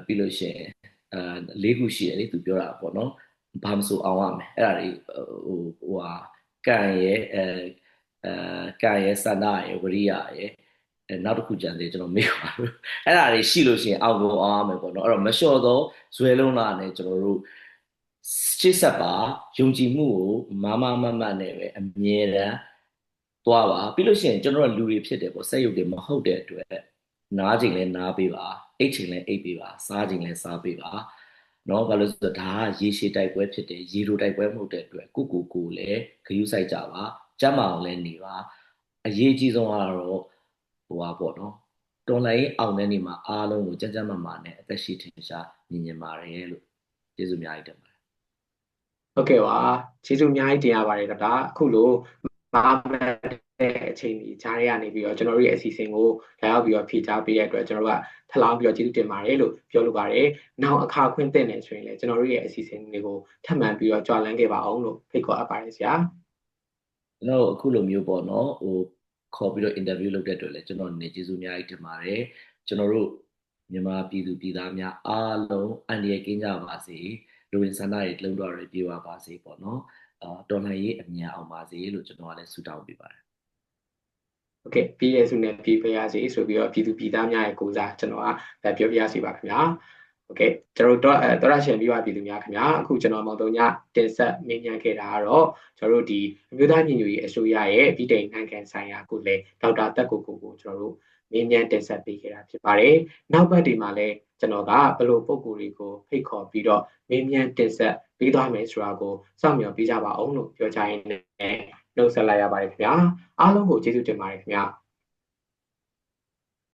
ပြီးလို့ရှိရင်၄ခုရှိတယ်လေသူပြောတာပေါ့နော်ဘာမဆိုအောင်ရမယ်အဲ့ဒါတွေဟိုဟာကံရယ်ကံရယ်ဆန္ဒရယ်ဝရိယရယ်နောက်တစ်ခုကြံသေးကျွန်တော်မေးပါဘူးအဲ့ဒါတွေရှိလို့ရှိရင်အောင်ကိုအောင်ရမယ်ပေါ့နော်အဲ့တော့မလျှော့တော့ဇွဲလုံးလာနဲ့ကျွန်တော်တို့ရှေ့ဆက်ပါယုံကြည်မှုကိုမမနဲ့ပဲအမြဲတမ်းသွားပါပြီးလို့ရှိရင်ကျွန်တော်တို့လူတွေဖြစ်တယ်ပေါ့စက်ရုပ်တွေမဟုတ်တဲ့အတွက်နားချိန်လဲနားပေးပါအိတ်ချိန်လဲအိတ်ပေးပါစားချိန်လဲစားပေးပါเนาะဘာလို့ဆိုတော့ဒါကရေရှည်တိုက်ပွဲဖြစ်တယ်ရေလိုတိုက်ပွဲမဟုတ်တဲ့အတွက်ကိုလည်းဂရုစိုက်ကြပါကျမ်းမာအောင်လဲနေပါအရေးကြီးဆုံးကတော့ဟိုပါပေါ့နော် တော်လိုင်းအောင်တဲ့နေမှာအားလုံးကိုကြကြမမာနဲ့အသက်ရှိထင်ရှားမြင်မြင်ပါတယ်လို့ကျေးဇူးအများကြီးတင်ပါတယ်ဟုတ်ကဲ့ပါကျေးဇူးအများကြီးတင်ရပါတယ်ဒါအခုလိုမအားမတဲ့အချိန်ကြီးကြားရနေပြီးတော့ကျွန်တော်တို့ရဲ့အစီအစဉ်ကိုလာရောက်ပြီးတော့ဖြေကြားပေးတဲ့အတွက်ကျွန်တော်တို့ကထပ်လောင်းပြီးတော့ကျေးဇူးတင်ပါတယ်လို့ပြောလိုပါတယ်နောက်အခါခွင့်တင်နေဆိုရင်လည်းကျွန်တော်တို့ရဲ့အစီအစဉ်တွေကိုထပ်မံပြီးတော့ကြွားလန်းခဲ့ပါအောင်လို့ဖိတ်ခေါ်အပ်ပါတယ်ဆရာကျွန်တော်အခုလိုမျိုးပေါ့နော်ခေါ်ပြီးတော့ interview လုပ်တဲ့အတွက်လည်းကျွန်တော်အနေနဲ့ကျေးဇူးအများကြီးတင်ပါတယ်ကျွန်တော်တို့မြန်မာပြည်သူပြည်သားများအားလုံးအန္တရာယ်ကင်းကြပါစေလူဝင်ဆန္ဒတွေလုံးတော်တွေပြေဝပါစေပေါ့နော်တော်လှန်ရေးအမြန်အောင်ပါစေလို့ကျွန်တော်ကလည်းဆုတောင်းပေးပါတယ်โอเคပြည်ရဲ့စုနဲ့ပြည်ပရစီဆိုပြီးတော့ပြည်သူပြည်သားများရဲ့ကိုစားကျွန်တော်ကပြောပြရစီပါခင်ဗျာโอเคကျွန်တော်တို့တော်ရရှင်ပြီးပါပြည်သူများခင်ဗျာအခုကျွန်တော်မောင်တုံညတင်ဆက်မေးမြန်းခဲ့တာကတော့ကျွန်တော်တို့ဒီအမျိုးသားညီညွတ်ရေးအစိုးရရဲ့ပြည်ထောင်နိုင်ငံဆိုင်ရာကိုလည်းဒေါက်တာတက်ကိုကိုကျွန်တော်တို့မေးမြန်းတင်ဆက်ပေးခဲ့တာဖြစ်ပါတယ်နောက်ပတ်ဒီမှာလည်းကျွန်တော်ကဘယ်လိုပုံကိုယ်တွေကိုဖိတ်ခေါ်ပြီးတော့မေးမြန်းတင်ဆက်ပေးသွားမယ်ဆိုတာကိုစောင့်မျှော်ပေးကြပါအောင်လို့ပြောချင်တယ်နှုတ်ဆက်လိုက်ရပါတယ်ခင်ဗျာအားလုံးကိုကျေးဇူးတင်ပါတယ်ခင်ဗျာ